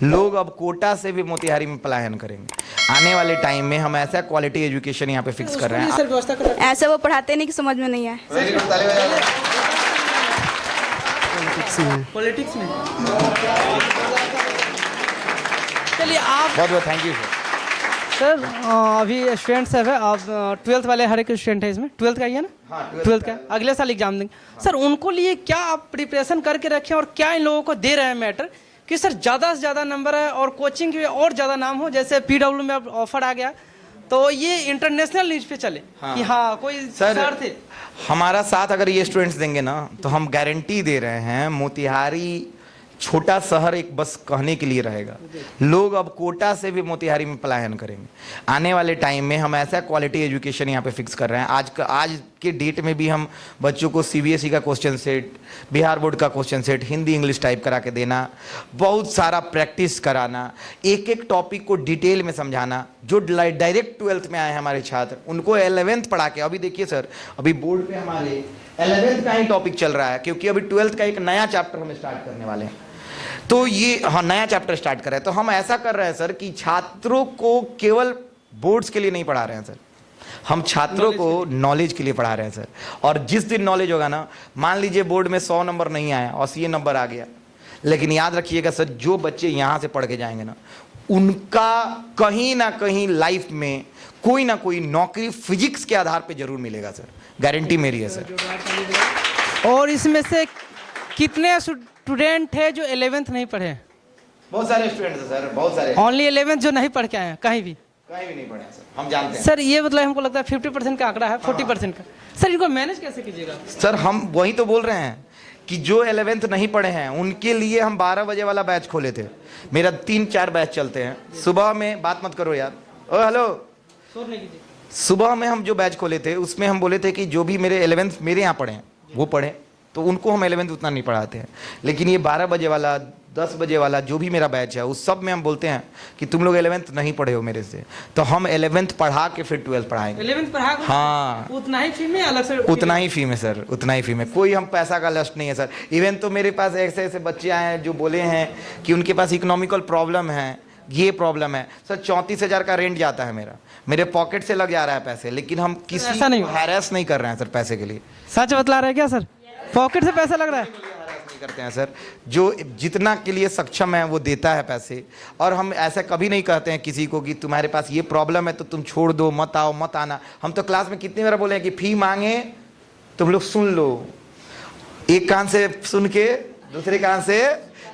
लोग अब कोटा से भी मोतिहारी में पलायन करेंगे। आने वाले टाइम में हम ऐसा क्वालिटी एजुकेशन यहाँ पे फिक्स कर रहे हैं। सर व्यवस्था कर ऐसे वो पढ़ाते नहीं कि समझ में नहीं आए। पॉलिटिक्स में चलिए आप बहुत बहुत थैंक यू सर। सर अभी स्टूडेंट सब है, आप 12th वाले हर एक स्टूडेंट है इसमें, 12th का ही है ना? हाँ, 12th का अगले साल एग्जाम देंगे सर। उनको लिए क्या आप प्रिपरेशन करके रखें और क्या इन लोगों को दे रहे हैं मैटर कि सर ज़्यादा से ज़्यादा नंबर है और कोचिंग के और ज़्यादा नाम हो, जैसे PW में अब ऑफर आ गया तो ये इंटरनेशनल न्यूज पे चले कि हाँ कोई सर थे। हमारा साथ अगर ये स्टूडेंट्स देंगे ना तो हम गारंटी दे रहे हैं मोतिहारी छोटा शहर एक बस कहने के लिए रहेगा। लोग अब कोटा से भी मोतिहारी में पलायन करेंगे। आने वाले टाइम में हम ऐसा क्वालिटी एजुकेशन यहाँ पे फिक्स कर रहे हैं। आज के डेट में भी हम बच्चों को CBSE का क्वेश्चन सेट, बिहार बोर्ड का question set Hindi English type करा के देना, बहुत सारा प्रैक्टिस कराना, एक एक टॉपिक को डिटेल में समझाना। जो डायरेक्ट 12th में आए हैं हमारे छात्र, उनको 11th पढ़ा के, अभी देखिए सर अभी बोर्ड पे हमारे 11th का ही टॉपिक चल रहा है, क्योंकि अभी 12th का एक नया चैप्टर हम स्टार्ट करने वाले हैं। तो ये हाँ नया चैप्टर स्टार्ट कर रहे हैं। तो हम ऐसा कर रहे हैं सर कि छात्रों को केवल बोर्ड्स के लिए नहीं पढ़ा रहे हैं सर, हम छात्रों को नॉलेज के लिए पढ़ा रहे हैं सर। और जिस दिन नॉलेज होगा ना, मान लीजिए बोर्ड में 100 नंबर नहीं आया, 80 नंबर आ गया, लेकिन याद रखिएगा सर जो बच्चे यहाँ से पढ़ के जाएंगे ना, उनका कहीं ना कहीं लाइफ में कोई ना कोई नौकरी फिजिक्स के आधार पे जरूर मिलेगा सर, गारंटी मेरी है सर। और इसमें से कितने स्टूडेंट है जो 11th नहीं पढ़े हैं? बहुत सारे स्टूडेंट्स हैं सर, बहुत सारे। ओनली 11th जो नहीं पढ़ के आए हैं कहीं भी नहीं पढ़े हैं सर, हम जानते हैं सर। ये मतलब हमको लगता है 50% का आंकड़ा है, 40% का। सर इनको मैनेज कैसे कीजिएगा? सर हम वही तो बोल रहे हैं कि जो 11th नहीं पढ़े हैं उनके लिए हम 12 बजे वाला बैच खोले थे। मेरा 3-4 बैच चलते हैं सुबह में। बात मत करो यार, ओ हेलो, शोर नहीं कीजिए। सुबह में हम जो बैच खोले थे उसमें हम बोले थे कि जो भी मेरे 11th मेरे यहाँ पढ़े हैं वो पढ़े, तो उनको हम 11th उतना नहीं पढ़ाते हैं। लेकिन ये 12 बजे वाला, 10 बजे वाला जो भी मेरा बैच है उस सब में हम बोलते हैं कि तुम लोग 11th नहीं पढ़े हो मेरे से, तो हम 11th पढ़ा के फिर 12th पढ़ाएंगे। 11th पढ़ा के हाँ उतना ही फी में अलग से? उतना ही फी में सर, उतना ही फी में। कोई हम पैसा का लस्ट नहीं है सर। इवन तो मेरे पास ऐसे ऐसे बच्चे आए हैं जो बोले हैं कि उनके पास इकोनॉमिकल प्रॉब्लम है, ये प्रॉब्लम है सर। 34,000 का रेंट जाता है मेरा, मेरे पॉकेट से लग जा रहा है पैसे, लेकिन हम किसी को हैरेस नहीं कर रहे हैं सर पैसे के लिए। सच बतला रहे हैं क्या सर? पॉकेट से पैसा लग रहा है? नहीं करते हैं सर, जो जितना के लिए सक्षम है वो देता है पैसे। और हम ऐसा कभी नहीं कहते हैं किसी को कि तुम्हारे पास ये प्रॉब्लम है तो तुम छोड़ दो, मत आओ, मत आना। हम तो क्लास में कितनी बार बोले हैं कि फी मांगे तुम लोग सुन लो, एक कान से सुन के दूसरे कान से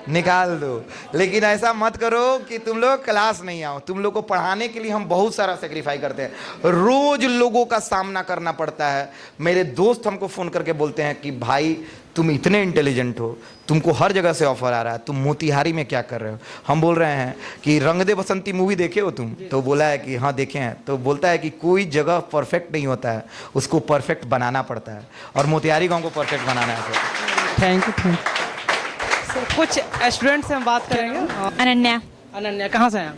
निकाल दो, लेकिन ऐसा मत करो कि तुम लोग क्लास नहीं आओ। तुम लोग को पढ़ाने के लिए हम बहुत सारा सेक्रीफाई करते हैं, रोज लोगों का सामना करना पड़ता है। मेरे दोस्त हमको फ़ोन करके बोलते हैं कि भाई तुम इतने इंटेलिजेंट हो, तुमको हर जगह से ऑफर आ रहा है, तुम मोतिहारी में क्या कर रहे हो? हम बोल रहे हैं कि रंग दे बसंती मूवी देखे हो तुम? तो बोला है कि हाँ देखे हैं। तो बोलता है कि कोई जगह परफेक्ट नहीं होता है, उसको परफेक्ट बनाना पड़ता है, और मोतिहारी गाँव को परफेक्ट बनाना है सर। Thank you. कुछ स्टूडेंट से हम बात करेंगे। अनन्या कहाँ से आए?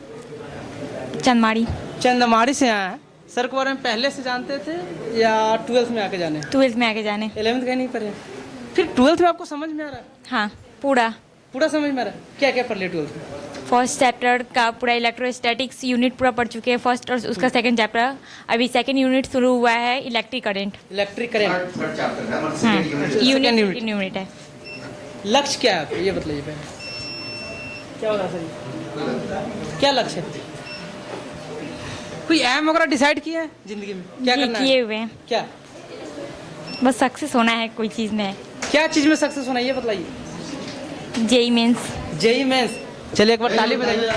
चंदमाड़ी से आए हैं। सर के बारे में पहले से जानते थे या 12th में आके जाने? 12th में आके जाने। 11th का नहीं पढ़े, फिर 12th में आपको समझ में आ रहा है? हाँ पूरा समझ में आ रहा है। क्या क्या पढ़ लिया 12th में? फर्स्ट चैप्टर का पूरा इलेक्ट्रोस्टैटिक्स यूनिट पूरा पढ़ चुके हैं, फर्स्ट और उसका सेकंड चैप्टर। अभी सेकंड यूनिट शुरू हुआ है, इलेक्ट्रिक करंट यूनिट है। लक्ष्य क्या है आपका ये बताइए पहले। क्या होगा सर, क्या लक्ष्य है? कोई एम वगैरह डिसाइड किया है जिंदगी में? क्या करना है? किए हुए हैं। क्या? बस सक्सेस होना है कोई चीज़ में। क्या चीज़ में सक्सेस होना है ये बताइए। JEE Mains. चलिए एक बार ताली बजाइए। चलिए।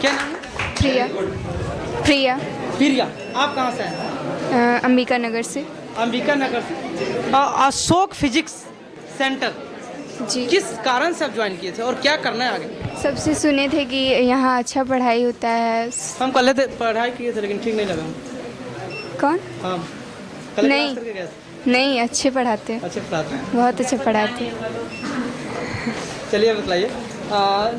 क्या नाम है? प्रिया। आप कहाँ से हैं? अंबिका नगर से। अशोक फिजिक्स सेंटर जी। किस कारण से आप ज्वाइन किए थे और क्या करना है आगे? सबसे सुने थे कि यहाँ अच्छा पढ़ाई होता है। हम कल पढ़ाई किए थे लेकिन ठीक नहीं लगा। कौन? हाँ नहीं अच्छे पढ़ाते हैं। अच्छे पढ़ाते हैं, बहुत अच्छे पढ़ाते हैं। चलिए बताइए,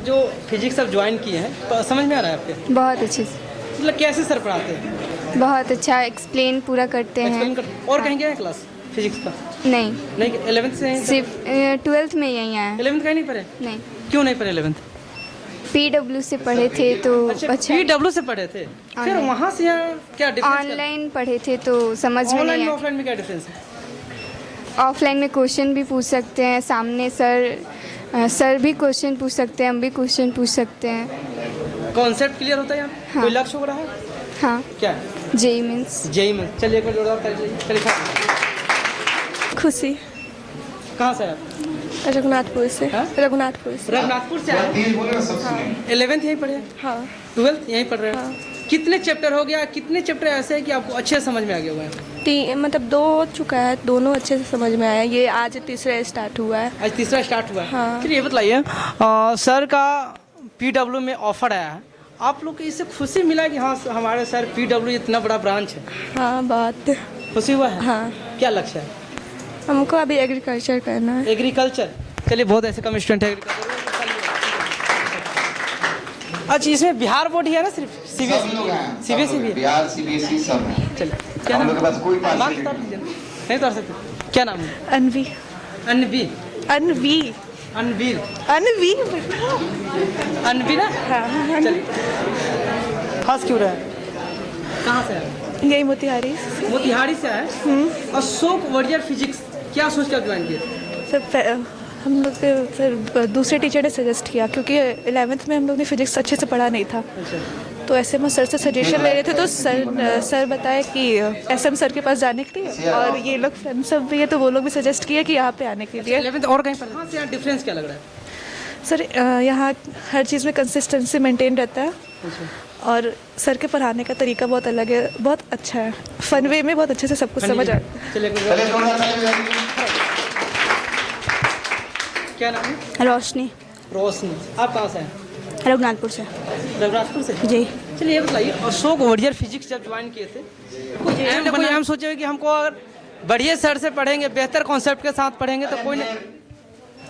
जो फिजिक्स आप ज्वाइन किए हैं तो समझ में आ रहा है आपके? बहुत अच्छे से। मतलब कैसे सर पढ़ाते हैं? बहुत अच्छा एक्सप्लेन पूरा करते हैं। और कहीं गए हैं क्लास? फिजिक्स का? नहीं, नहीं, 11th से यहीं? सिर्फ 12th में यहीं आया है। 11th का ही नहीं पढ़े? नहीं, क्यों नहीं पढ़े 11th? PW से पढ़े थे तो अच्छा, PW से पढ़े थे, फिर ऑनलाइन। वहाँ से यहाँ क्या डिफरेंस? ऑनलाइन पढ़े थे तो समझ में ऑनलाइन नहीं में आया। ऑफलाइन में क्या डिफरेंस है? ऑफलाइन में क्वेश्चन भी पूछ सकते हैं सामने, सर भी क्वेश्चन पूछ सकते हैं, हम भी क्वेश्चन पूछ सकते हैं। कॉन्सेप्ट क्लियर होता है यहाँ? हाँ। कोई लक्ष्य हो रहा है हाँ, क्या? JEE means. जेई में। चलिए एक बार जोरदार ताली। चलिए खा। खुशी, कहाँ से आए आप? रघुनाथपुर से। हाँ? रघुनाथपुर से। रघुनाथपुर से आए? 11th यहीं पढ़े? हाँ 12th यहीं पढ़ रहे हैं? कितने चैप्टर हो गया? कितने चैप्टर ऐसे हैं कि आपको अच्छे से समझ में आ गया हुआ है? मतलब 2 हो चुका है, दोनों अच्छे से समझ में आया। ये आज तीसरा स्टार्ट हुआ है। आज तीसरा स्टार्ट हुआ है। हाँ। चलिए ये बताइए, सर का PW में ऑफर आया है, आप लोग को इससे खुशी मिला कि हाँ हमारे सर PW इतना बड़ा ब्रांच है? हाँ बहुत खुशी हुआ है? हाँ। क्या लक्ष्य है? हमको अभी एग्रीकल्चर करना है। एग्रीकल्चर। चलिए बहुत ऐसे कम स्टूडेंट है एग्रीकल्चर। अच्छा इसमें बिहार बोर्ड ही है ना, सिर्फ CBSE भी है? बिहार CBSE सब है। चलिए क्या हम नाम? लोग के पास कोई पास मार्क्स नहीं उतार दीजिए ना। नहीं उतार सकते? क्या नाम है? अनवी। अनवी। अनवी। अनवीर। अनवी। अनवी ना? हाँ। चलिए खास क्यों रहा है? कहाँ से है? यही मोतिहारी से। मोतिहारी से आए? अशोक वारियर फिजिक्स, क्या सोच कर ज्वाइन किए? सर हम लोग के सर दूसरे टीचर ने सजेस्ट किया, क्योंकि 11th में हम लोग ने फिजिक्स अच्छे से पढ़ा नहीं था। अच्छा। तो ऐसे में सर से सजेशन ले रहे थे, तो सर बताए कि SM सर के पास जाने के लिए, और ये लोग फ्रेंड सब भी है तो वो लोग भी सजेस्ट किए कि यहाँ पे आने के लिए। 11th और कहीं पर? हाँ से यहाँ डिफरेंस क्या लग रहा है? सर यहाँ हर चीज़ में कंसिस्टेंसी मेंटेन रहता है, और सर के पढ़ाने का तरीका बहुत अलग है, बहुत अच्छा है, फन वे में बहुत अच्छे से सब कुछ समझ आता है। चलिए चलिए जोरदार ताली बजाइए। क्या नाम है? रोशनी, रोशनी। आप कहाँ से हैं? रघुनाथपुर से। रघुनाथपुर से? जी। चलिए ये बताइए, अशोक वारियर फिजिक्स जब ज्वाइन किए थे, कोई एम सोचे हुए कि हमको अगर बढ़िया सर से पढ़ेंगे, बेहतर कॉन्सेप्ट के साथ पढ़ेंगे तो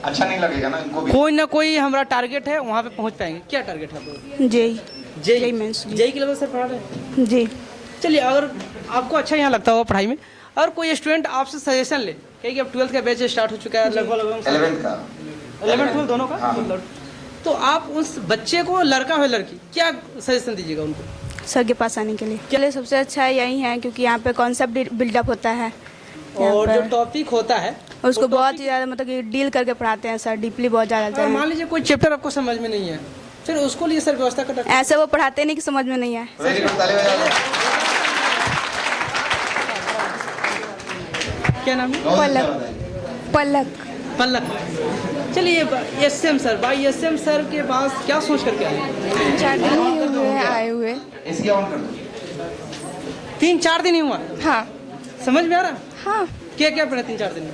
अच्छा नहीं लगेगा ना इनको भी। कोई ना कोई हमारा टारगेट है, वहाँ पे पहुँच पाएंगे। क्या टारगेट है आपको? JEE। JEE Mains. जेई के लेवल से पढ़ा रहे हैं? जी। चलिए अगर आपको अच्छा यहाँ लगता होगा पढ़ाई में, और कोई स्टूडेंट आपसे सजेशन ले कि अब 12th का बैच स्टार्ट हो चुका है, लगभग 11th का 11 12 दोनों का, तो आप उस बच्चे को, लड़का हो लड़की, क्या सजेशन दीजिएगा उनको सर के पास आने के लिए? चलिए सबसे अच्छा यही है, क्योंकि यहाँ पे कॉन्सेप्ट बिल्डअप होता है, यहाँ और जो पर टॉपिक होता है उसको बहुत ही ज़्यादा मतलब कि डील करके पढ़ाते हैं सर, डीपली बहुत ज़्यादा और रहता मान है। लीजिए कोई चैप्टर आपको समझ में नहीं है, फिर उसको लिए सर व्यवस्था कर रखा है। ऐसे वो पढ़ाते नहीं कि समझ में नहीं आए। वेरी गुड, ताली बजाइए। क्या नाम है? पलक। पल्लक। चलिए SM सर, भाई SM सर के पास क्या सोच करके आए? 4 दिन ही हुए आए हुए। इसकी ऑन कर दो। 3-4 दिन ही हुआ, हाँ समझ में आ रहा? हाँ। क्या क्या पढ़ा 3-4 दिन में?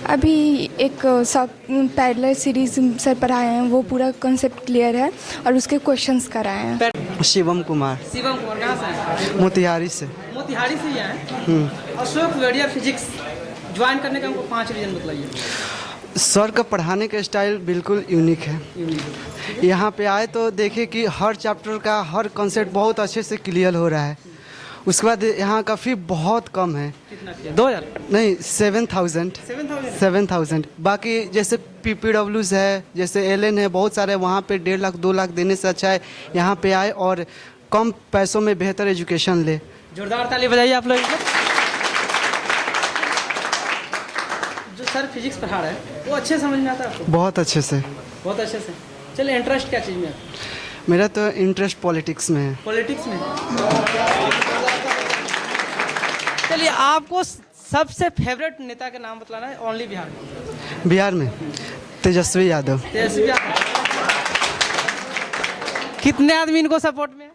अभी एक पैरेलल सीरीज सर पढ़ाए हैं, वो पूरा कॉन्सेप्ट क्लियर है और उसके क्वेश्चंस कराए हैं। शिवम कुमार, शिवम कुमार कहाँ से आए? मोतिहारी से। मोतिहारी से ही आए। अशोक वारियर फिजिक्स ज्वाइन करने का हमको 5 रीजन बताइए। सर का पढ़ाने का स्टाइल बिल्कुल यूनिक है। यहाँ पे आए तो देखे कि हर चैप्टर का हर कॉन्सेप्ट बहुत अच्छे से क्लियर हो रहा है। उसके बाद यहाँ का फी बहुत कम है। कितना किया? 2000? नहीं, 7000। 7000। बाकी जैसे PPWs है, जैसे LN है, बहुत सारे, वहाँ पे 1.5 लाख 2 लाख देने से अच्छा है यहाँ पे आए और कम पैसों में बेहतर एजुकेशन ले। जोरदार ताली बजाइए आप लोग। जो सर फिजिक्स पढ़ा रहे हैं वो अच्छे समझ में आता है आपको? बहुत अच्छे से। बहुत अच्छे से। चलिए इंटरेस्ट क्या चीज़ में है? मेरा तो इंटरेस्ट पॉलिटिक्स में है। पॉलिटिक्स में। चलिए आपको सबसे फेवरेट नेता का नाम बताना है, ओनली बिहार में। बिहार में तेजस्वी यादव। तेजस्वी यादव। कितने आदमी इनको सपोर्ट में है?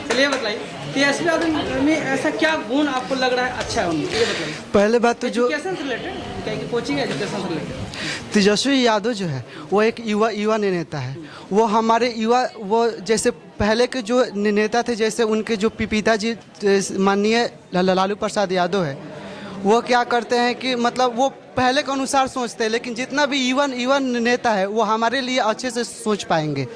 चलिए बताइए, तेजस्वी यादव में ऐसा क्या गुण आपको लग रहा है अच्छा है उनमें, ये बताइए। पहले बात तो जो एजुकेशन से रिलेटेड, क्या कोचिंग एजुकेशन से रिलेटेड। तेजस्वी यादव जो है वो एक युवा नेता है। वो हमारे युवा, वो जैसे पहले के जो नेता थे, जैसे उनके जो पिताजी माननीय लालू प्रसाद यादव है, वो क्या करते हैं कि मतलब वो पहले के अनुसार सोचते हैं, लेकिन जितना भी युवा नेता है वो हमारे लिए अच्छे से सोच पाएंगे।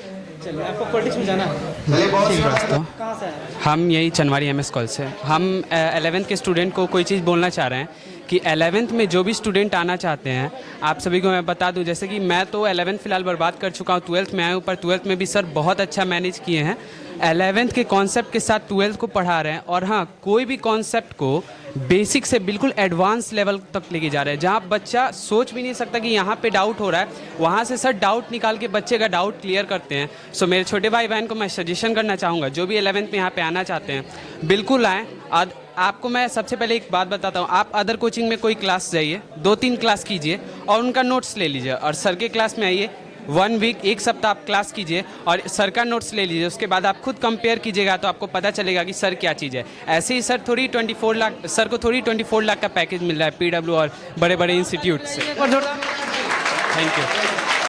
चलिए, आपको पॉलिटिक्स में जाना है, चलिए बहुत ठीक दोस्तों, कहाँ से आए? हम यही चनवाड़ी एमएस कॉलेज से। हम 11th के स्टूडेंट को कोई चीज़ बोलना चाह रहे हैं कि 11th में जो भी स्टूडेंट आना चाहते हैं, आप सभी को मैं बता दूं, जैसे कि मैं तो 11th फ़िलहाल बर्बाद कर चुका हूं, 12th में आया हूं, पर 12th में भी सर बहुत अच्छा मैनेज किए हैं। 11th के कॉन्सेप्ट के साथ 12th को पढ़ा रहे हैं, और हाँ, कोई भी कॉन्सेप्ट को बेसिक से बिल्कुल एडवांस लेवल तक लेके जा रहे हैं, जहाँ बच्चा सोच भी नहीं सकता कि यहाँ पे डाउट हो रहा है, वहाँ से सर डाउट निकाल के बच्चे का डाउट क्लियर करते हैं। सो मेरे छोटे भाई बहन को मैं सजेशन करना चाहूँगा, जो भी 11th में यहाँ पे आना चाहते हैं बिल्कुल आएँ। आपको मैं सबसे पहले एक बात बताता हूँ, आप अदर कोचिंग में कोई क्लास जाइए, 2-3 क्लास कीजिए और उनका नोट्स ले लीजिए, और सर के क्लास में आइए, 1 वीक 1 सप्ताह आप क्लास कीजिए और सर का नोट्स ले लीजिए। उसके बाद आप खुद कंपेयर कीजिएगा तो आपको पता चलेगा कि सर क्या चीज़ है। ऐसे ही सर को थोड़ी 24 लाख का पैकेज मिल रहा है PW और बड़े बड़े इंस्टीट्यूट से। एक बार जोरदार थैंक यू।